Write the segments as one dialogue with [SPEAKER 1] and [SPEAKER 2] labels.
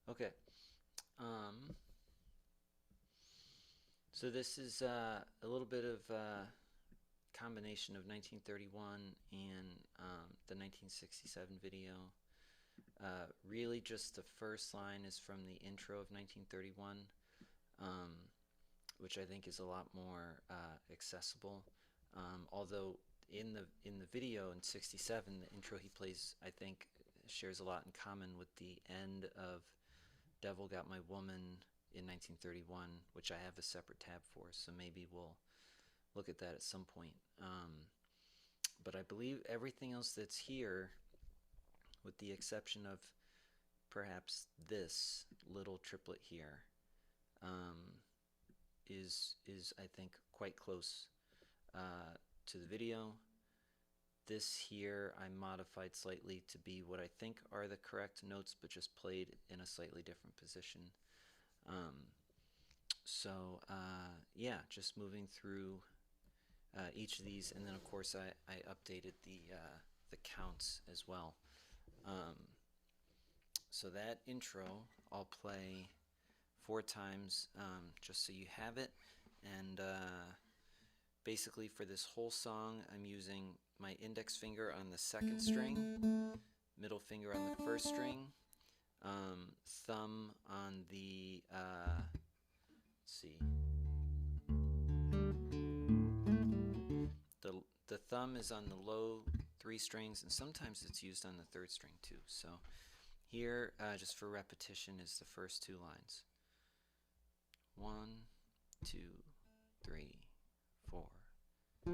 [SPEAKER 1] Okay. So this is a little bit of combination of 1931 and the 1967 video. Really just the first line is from the intro of 1931, which I think is a lot more accessible. Although in the video in 67, the intro he plays, I think, shares a lot in common with the end of Devil Got My Woman in 1931, which I have a separate tab for, so maybe we'll look at that at some point. But I believe everything else that's here, with the exception of perhaps this little triplet here, is I think quite close to the video. This here I modified slightly to be what I think are the correct notes, but just played in a slightly different position. Yeah, just moving through each of these, and then of course I updated the counts as well. So that intro I'll play 4 times just so you have it, and basically for this whole song I'm using my index finger on the 2nd string, middle finger on the 1st string, thumb on the let's see, the thumb is on the low 3 strings, and sometimes it's used on the 3rd string too. So here, just for repetition, is the first 2 lines. 1, 2, 3, 4. 2,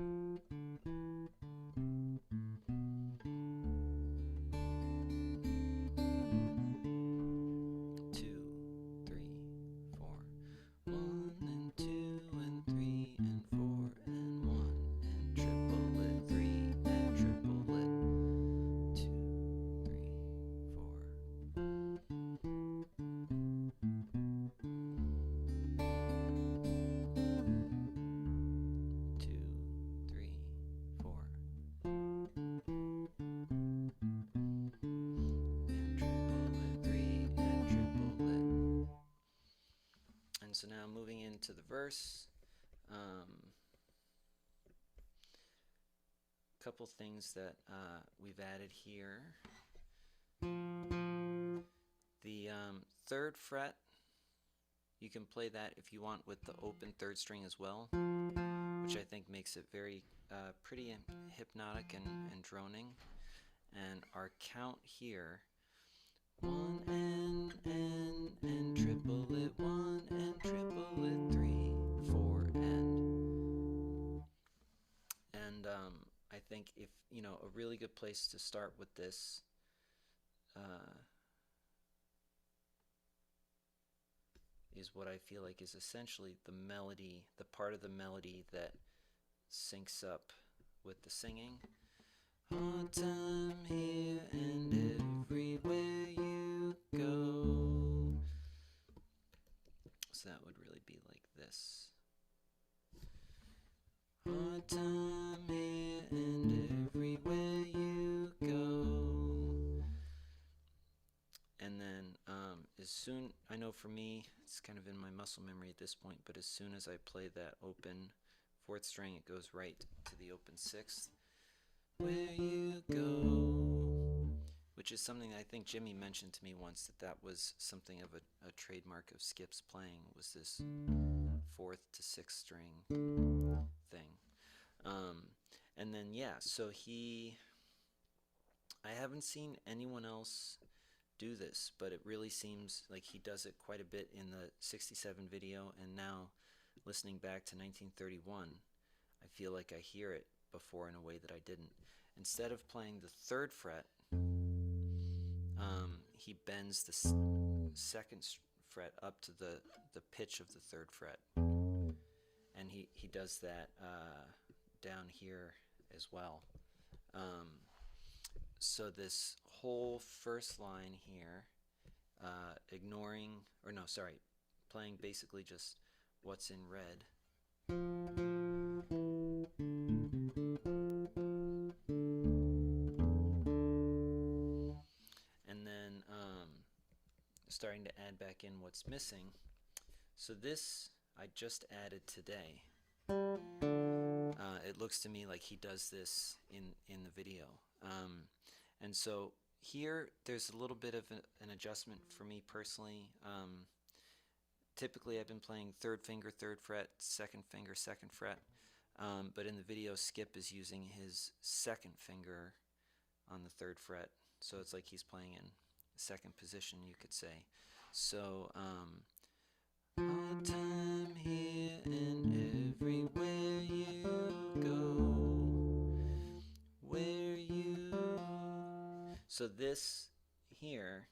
[SPEAKER 1] 3, 4. So now moving into the verse, couple things that we've added here. The 3rd fret, you can play that if you want with the open 3rd string as well, which I think makes it very pretty and hypnotic and droning. And our count here, 1 and triple it, 1 and triple it, 3, 4 and I think if a really good place to start with this is what I feel like is essentially the melody, the part of the melody that syncs up with the singing. Hard time here and everywhere you go. So that would really be like this. Hard time here and everywhere you go. And then as soon, I know for me, it's kind of in my muscle memory at this point, but as soon as I play that open 4th string, it goes right to the open 6th. Where you go, which is something I think Jimmy mentioned to me once, that was something of a trademark of Skip's playing, was this 4th to 6th string thing. And then yeah, so I haven't seen anyone else do this, but it really seems like he does it quite a bit in the 67 video, and now listening back to 1931, I feel like I hear it before in a way that I didn't. Instead of playing the 3rd fret, he bends the 2nd fret up to the pitch of the 3rd fret. And he does that down here as well. So this whole first line here, playing basically just what's in red. And then starting to add back in what's missing. So this I just added today. It looks to me like he does this in the video. And so here there's a little bit of an adjustment for me personally. Typically I've been playing 3rd finger, 3rd fret, 2nd finger, 2nd fret. But in the video, Skip is using his 2nd finger on the 3rd fret. So it's like he's playing in 2nd position, you could say. So, hard time here and everywhere you go, where you... So this here,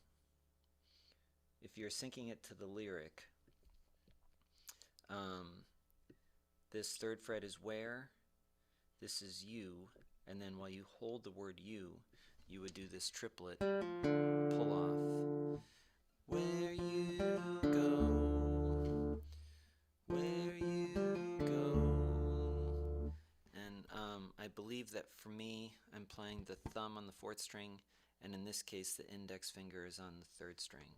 [SPEAKER 1] if you're syncing it to the lyric, this 3rd fret is where, this is you, and then while you hold the word you would do this triplet pull off. Where you go, where you go. And I believe that for me, I'm playing the thumb on the 4th string, and in this case the index finger is on the 3rd string.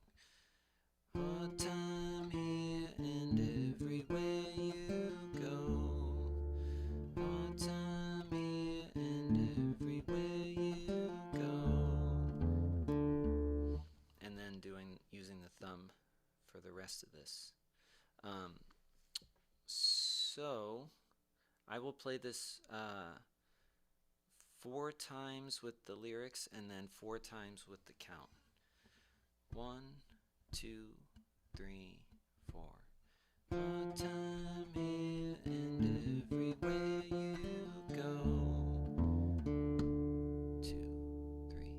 [SPEAKER 1] Hard time here and everywhere you go. Hard time here and everywhere you go. And then using the thumb for the rest of this. So I will play this 4 times with the lyrics and then 4 times with the count. 1, 2, 3, 4. Hard time here and everywhere you go. 2, 3.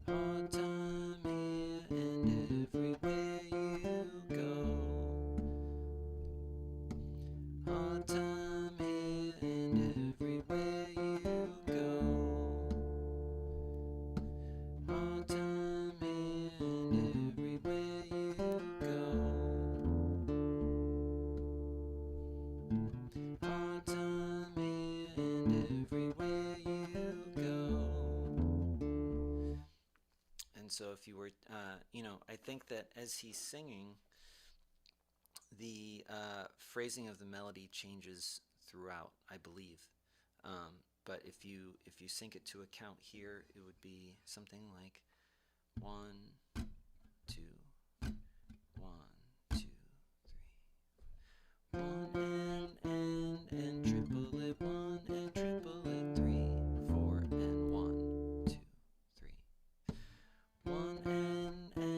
[SPEAKER 1] Hard time here and everywhere you go. Hard time here and everywhere you go. Hard time here and everywhere you go. Hard time here and everywhere you go. And so if you were, I think that as he's singing, the phrasing of the melody changes throughout, I believe. But if you sync it to a count here, it would be something like 1, 2, 1, 2, 3. 1 and triple it, 1 and triple it, 3, 4 and 1, 2, 3. 1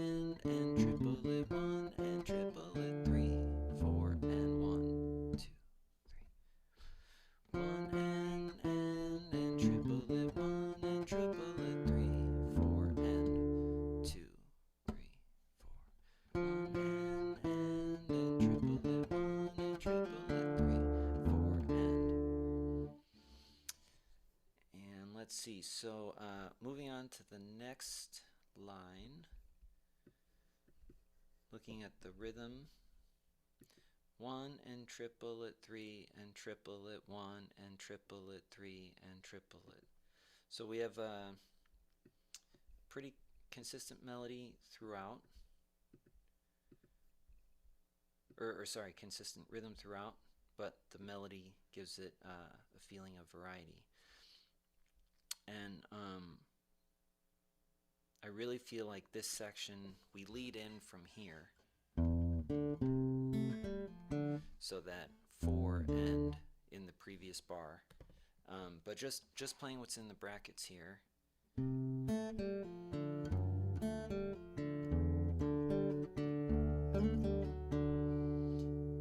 [SPEAKER 1] and triple it, 1 and triple it, 3, 4 and 1, 2, 3. 1 and triple it, 1 and triple it, 3, 4 and 2, 3, 4. 1 and triple it, 1 and triple it, 3, 4 and let's see. So moving on to the next line, looking at the rhythm. 1 and triple it, 3 and triple it, 1 and triple it, 3 and triple it. So we have a pretty consistent melody throughout, consistent rhythm throughout, but the melody gives it a feeling of variety. And I really feel like this section, we lead in from here, so that 4 and in the previous bar. But just playing what's in the brackets here.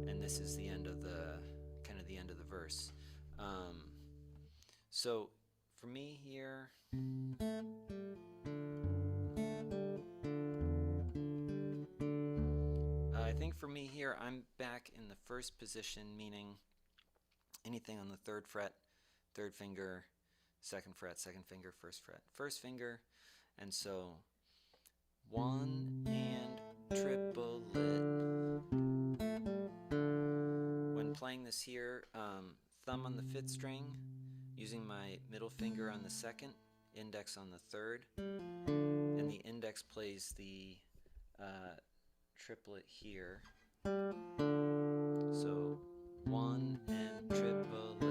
[SPEAKER 1] And this is the end of the, kind of the end of the verse. So for me here, I think for me here, I'm back in the first position, meaning anything on the third fret, third finger, second fret, second finger, first fret, first finger. And so 1 and triplet. When playing this here, thumb on the 5th string, using my middle finger on the 2nd, index on the 3rd, and the index plays the triplet here. So 1 and triplet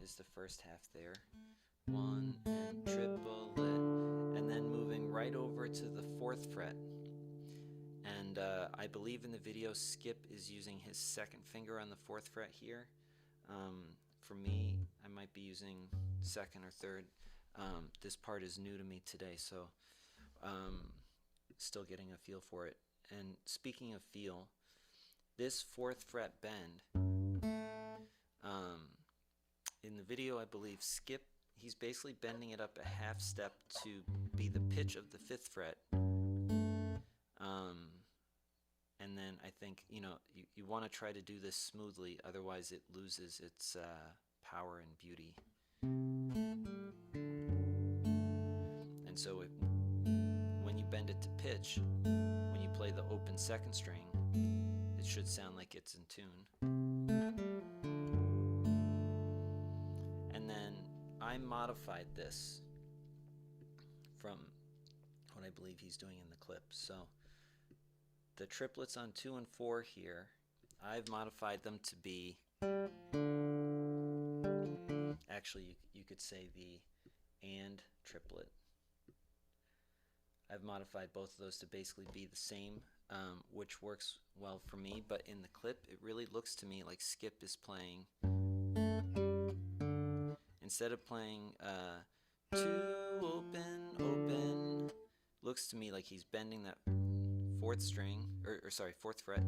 [SPEAKER 1] is the first half there. 1 and triplet, and then moving right over to the 4th fret. And I believe in the video Skip is using his 2nd finger on the 4th fret here. For me, I might be using 2nd or 3rd. This part is new to me today, so still getting a feel for it. And speaking of feel, this 4th fret bend, in the video I believe Skip, he's basically bending it up a half step to be the pitch of the 5th fret. And then I think, you want to try to do this smoothly, otherwise it loses its power and beauty. And so when you bend it to pitch, when you play the open 2nd string, it should sound like it's in tune. And then I modified this from what I believe he's doing in the clip. So the triplets on 2 and 4 here, I've modified them to be, actually you could say the and triplet. I've modified both of those to basically be the same, which works well for me, but in the clip it really looks to me like Skip is playing, instead of playing 2 open, open, looks to me like he's bending that 4th string, or sorry, 4th fret,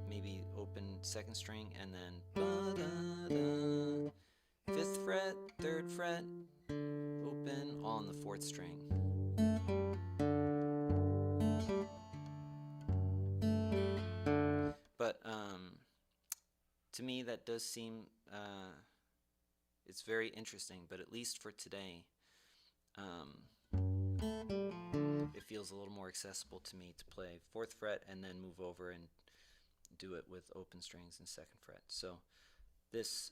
[SPEAKER 1] maybe open 2nd string, and then ba-da-da, 5th fret, 3rd fret, open, all on the 4th string. But to me that does seem, it's very interesting, but at least for today, it feels a little more accessible to me to play 4th fret and then move over and do it with open strings and 2nd fret. So this,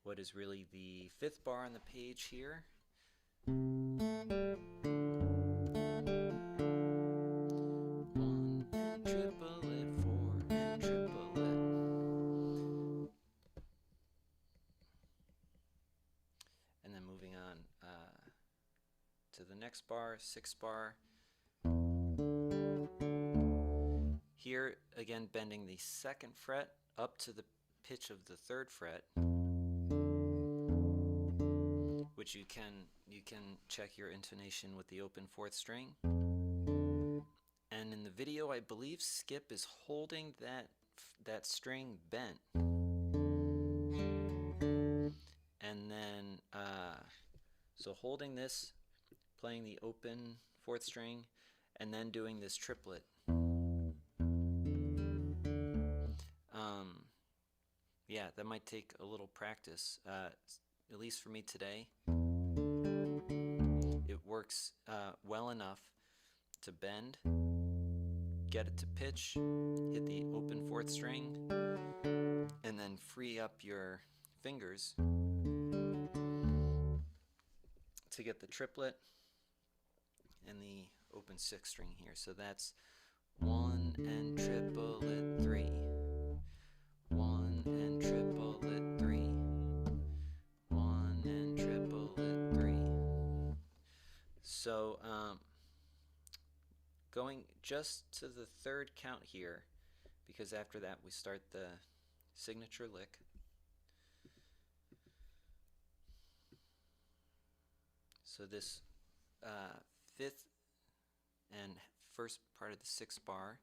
[SPEAKER 1] what is really the 5th bar on the page here, to the next bar, 6th bar. Here again bending the 2nd fret up to the pitch of the 3rd fret, which you can check your intonation with the open 4th string. And in the video I believe Skip is holding that string bent. And then so holding this, playing the open 4th string, and then doing this triplet. Yeah, that might take a little practice, at least for me today. It works well enough to bend, get it to pitch, hit the open 4th string, and then free up your fingers to get the triplet and the open 6th string here. So that's 1 and triplet 3, 1 and triplet 3, 1 and triplet 3. So going just to the 3rd count here, because after that we start the signature lick. So this 5th and first part of the 6th bar,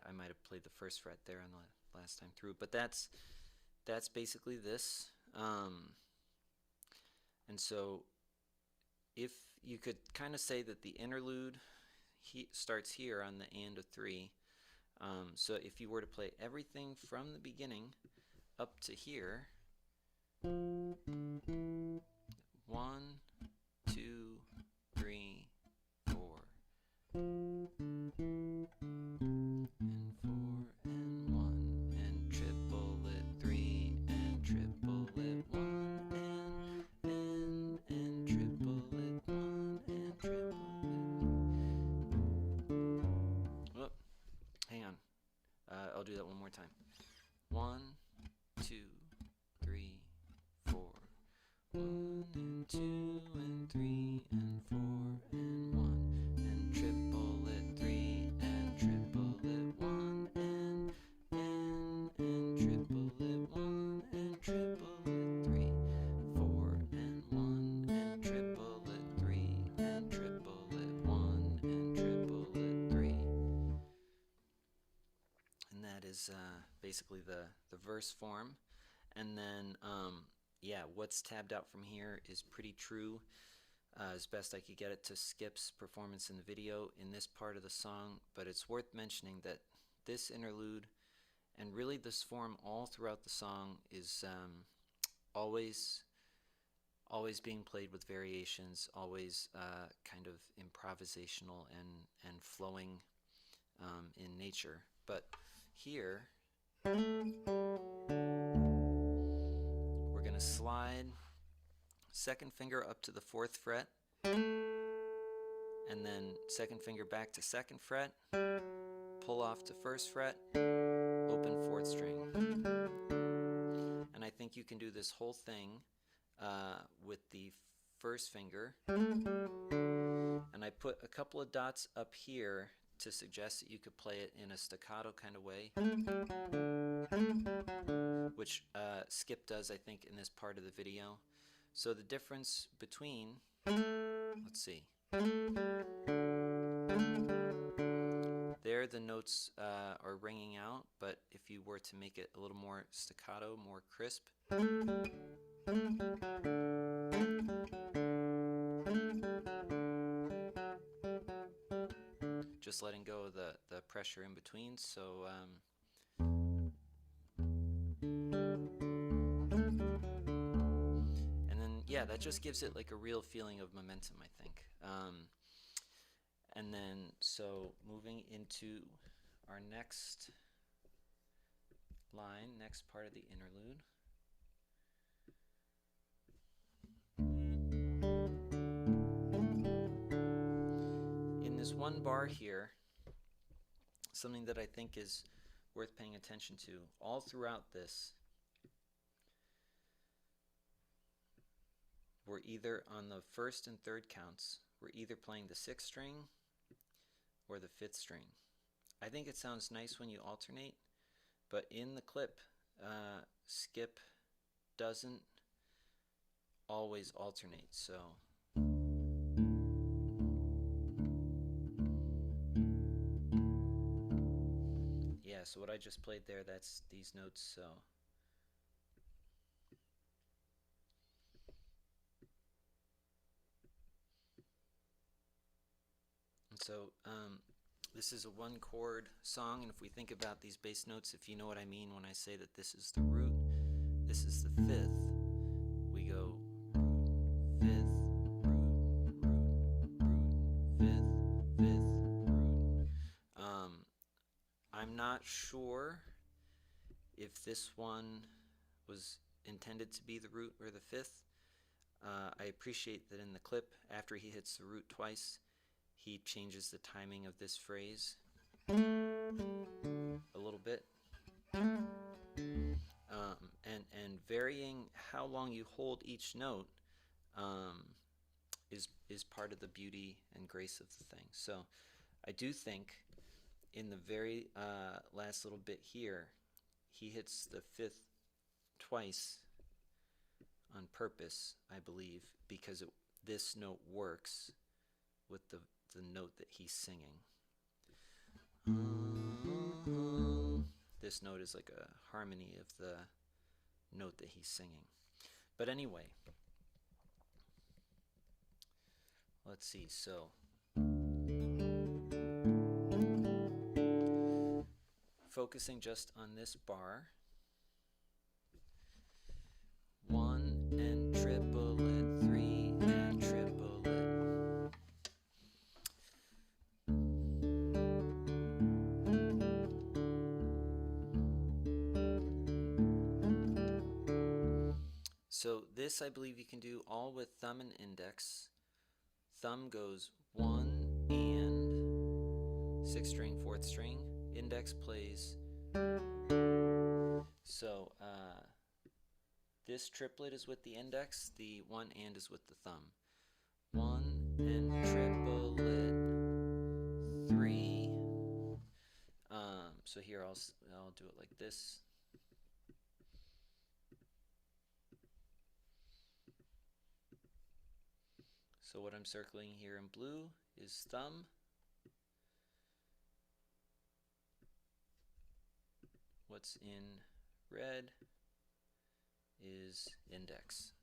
[SPEAKER 1] I might have played the first fret there on the last time through, but that's basically this. And so if you could kind of say that the interlude starts here on the and of 3. So if you were to play everything from the beginning up to here, 1, 2, 3, 4, and 4 and 1, and triplet 3, and triplet 1, and triplet 1, and triplet. Whoop, hang on. I'll do that one more time. 1, 2, 3, 4. 1 and 2 and 3 and 4 and 1, and triplet 3 and triplet 1 and triplet 1 and triplet 3, 4 and 1 and triplet 3 and triplet 1 and triplet 3. And that is basically the verse form. And then yeah, what's tabbed out from here is pretty true, as best I could get it, to Skip's performance in the video in this part of the song, but it's worth mentioning that this interlude, and really this form all throughout the song, is always being played with variations, always kind of improvisational and flowing in nature. But here, we're going to slide second finger up to the 4th fret, and then second finger back to 2nd fret, pull off to 1st fret, open 4th string. And I think you can do this whole thing with the 1st finger. And I put a couple of dots up here to suggest that you could play it in a staccato kind of way, which Skip does, I think, in this part of the video. So the difference between, let's see, there the notes are ringing out, but if you were to make it a little more staccato, more crisp, just letting go of the pressure in between. So and then yeah, that just gives it like a real feeling of momentum, I think. And then so moving into our next line, next part of the interlude. In this one bar here, something that I think is worth paying attention to all throughout this, we're either on the 1st and 3rd counts, we're either playing the 6th string or the 5th string. I think it sounds nice when you alternate, but in the clip, Skip doesn't always alternate. So yeah, so what I just played there, that's these notes. So so this is a 1-chord song, and if we think about these bass notes, if you know what I mean when I say that this is the root, this is the 5th, we go root, 5th, root, root, 5th, 5th, root. I'm not sure if this one was intended to be the root or the 5th. I appreciate that in the clip, after he hits the root twice, he changes the timing of this phrase a little bit, and varying how long you hold each note is part of the beauty and grace of the thing. So I do think in the very last little bit here, he hits the 5th twice on purpose, I believe, because this note works with the note that he's singing. this note is like a harmony of the note that he's singing. But anyway, let's see. So focusing just on this bar, 1 and triplet, 3 and triplet. So this I believe you can do all with thumb and index. Thumb goes 1 and 6th string, 4th string. Index plays. So this triplet is with the index, the 1 and is with the thumb. 1 and triplet, 3. So here I'll do it like this. So what I'm circling here in blue is thumb. What's in red is index.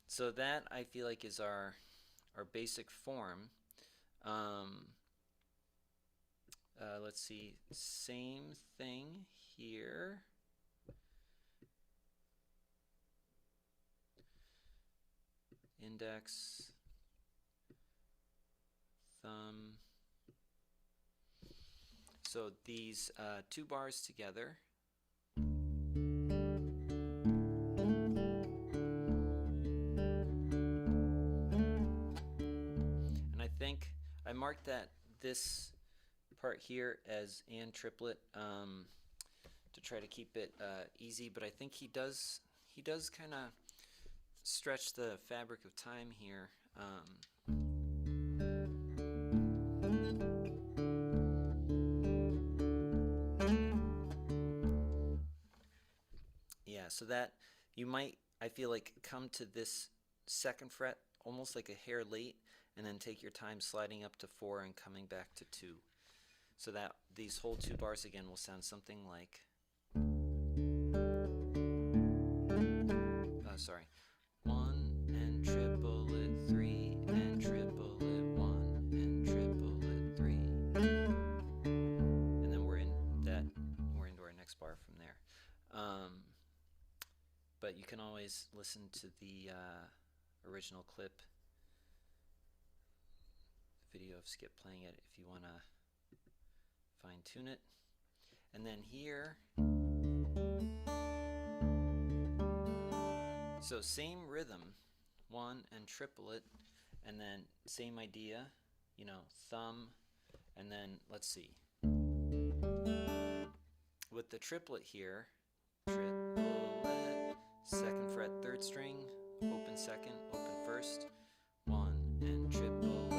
[SPEAKER 1] So that I feel like is our basic form. Let's see, same thing here. Index, thumb. So these two bars together. And I think I marked that this part here as and triplet to try to keep it easy, but I think he does kind of stretch the fabric of time here. Yeah, so that you might, I feel like, come to this 2nd fret almost like a hair late, and then take your time sliding up to 4 and coming back to 2. So that these whole 2 bars again will sound something like, sorry, 1 and triplet, 3 and triplet, 1 and triplet, 3. And then we're into our next bar from there. But you can always listen to the original clip, video of Skip playing it, if you want to fine tune it. And then here, so same rhythm, 1 and triplet, and then same idea, you know, thumb, and then let's see, with the triplet here, triplet, 2nd fret, 3rd string, open 2nd, open 1st, 1 and triplet.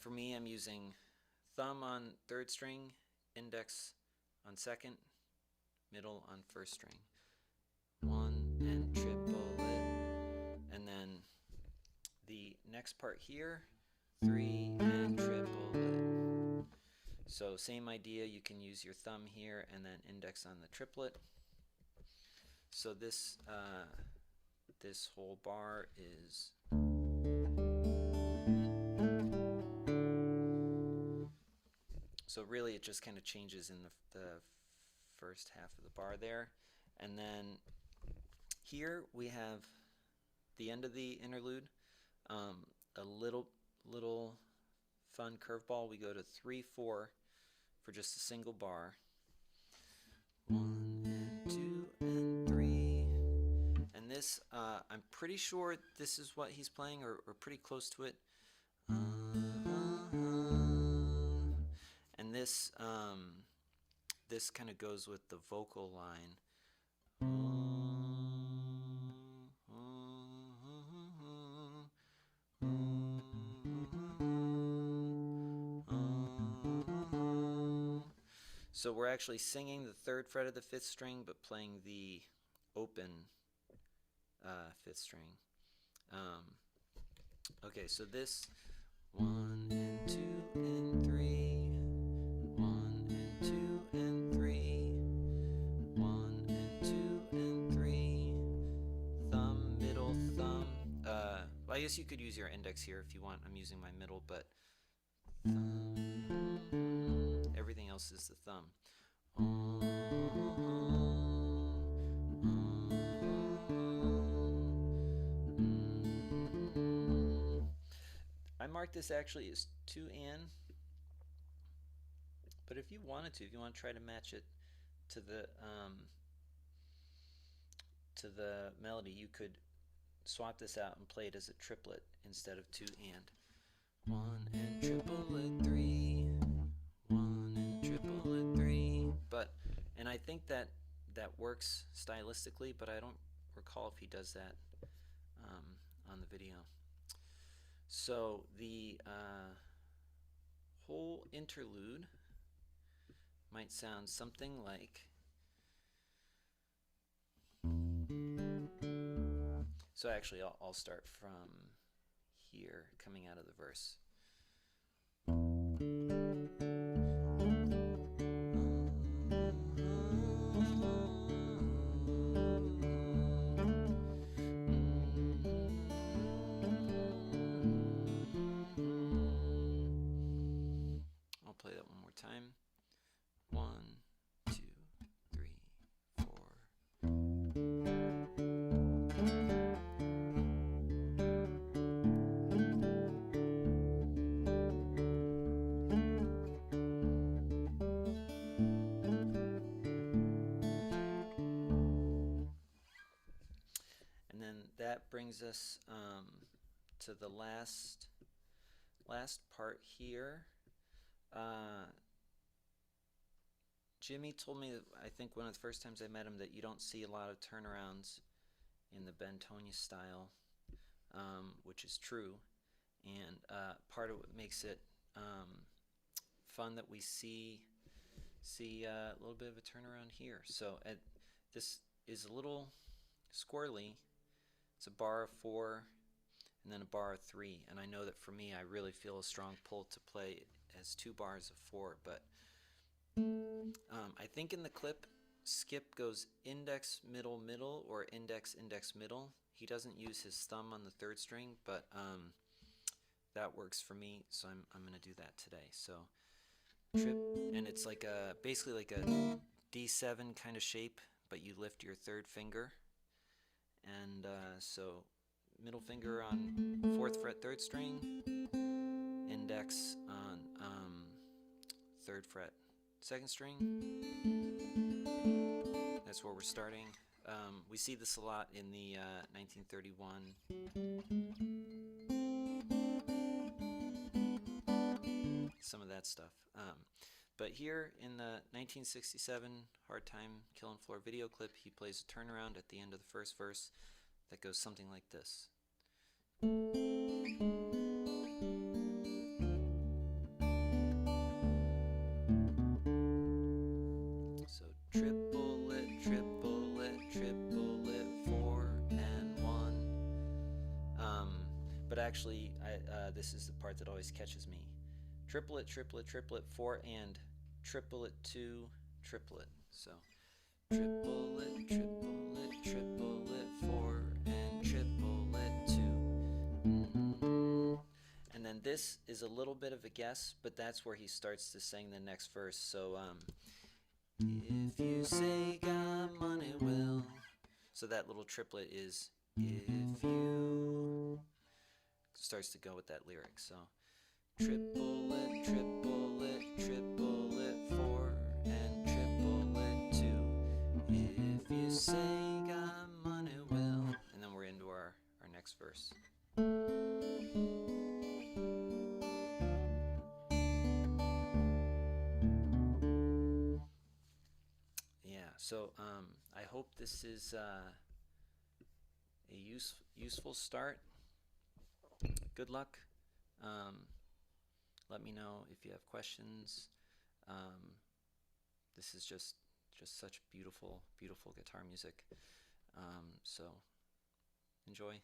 [SPEAKER 1] For me, I'm using thumb on 3rd string, index on 2nd, middle on 1st string. 1 and triplet. And then the next part here, 3 and triplet. So same idea, you can use your thumb here and then index on the triplet. So this this whole bar is so really it just kind of changes in the first half of the bar there. And then here we have the end of the interlude, a little fun curveball. We go to 3-4 for just a single bar. 1 and 2 and 3. And this, I'm pretty sure this is what he's playing, or pretty close to it. And this this kind of goes with the vocal line. So we're actually singing the 3rd fret of the 5th string, but playing the open 5th string. Okay, so this 1 and 2 and 3, 1 and 2 and 3, 1 and 2 and 3, thumb, middle, thumb. Well, I guess you could use your index here if you want. I'm using my middle, but thumb, everything else is the thumb. I marked this actually as 2 and, but if you wanted to, if you want to try to match it to the melody, you could swap this out and play it as a triplet instead of 2 and. 1 and triplet 3, 1 and triplet 3. And I think that works stylistically, but I don't recall if he does that on the video. So the whole interlude might sound something like. So actually, I'll start from here, coming out of the verse. I'll play that one more time. 1, 2, 3, 4. And then that brings us to the last part here. Jimmy told me that, I think one of the first times I met him, that you don't see a lot of turnarounds in the Bentonia style, which is true. And part of what makes it fun that we see a little bit of a turnaround here. So this is a little squirrely. It's a bar of 4 and then a bar of 3. And I know that for me, I really feel a strong pull to play as 2 bars of 4. But I think in the clip, Skip goes index, middle, middle, or index, index, middle. He doesn't use his thumb on the 3rd string, but that works for me, so I'm going to do that today. So trip, and it's like basically like a D7 kind of shape, but you lift your 3rd finger. And so middle finger on 4th fret 3rd string, index on 3rd fret 2nd string. That's where we're starting. We see this a lot in the 1931 some of that stuff. But here in the 1967 Hard Time Killin' Floor video clip, he plays a turnaround at the end of the 1st verse that goes something like this. So triplet, triplet, triplet, 4 and 1. But actually, this is the part that always catches me. Triplet, triplet, triplet, 4 and triplet 2, triplet. So triplet, triplet, triplet, 4 and triplet 2. And then this is a little bit of a guess, but that's where he starts to sing the next verse. So if you say God money will. So that little triplet is if you, starts to go with that lyric. So triplet, triplet, triplet, 4 and triplet 2. If you say God money will. And then we're into our next verse. Yeah, so I hope this is a useful start. Good luck. Let me know if you have questions. This is just such beautiful guitar music. So enjoy.